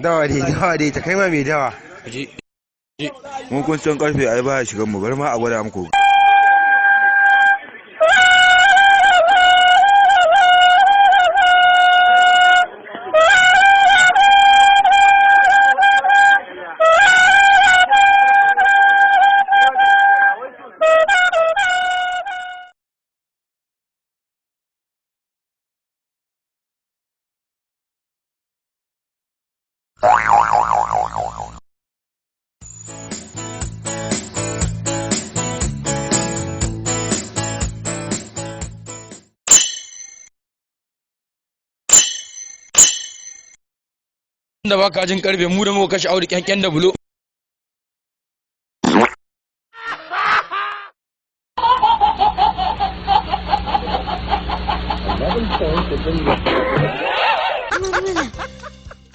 dawa dai ta kai ma mai dawa. je mun kun san karfe ai ba shigan mu bar ma a gwada muku. Da baka jin karfe mu da muka kashe Audu kyankyan da bulo.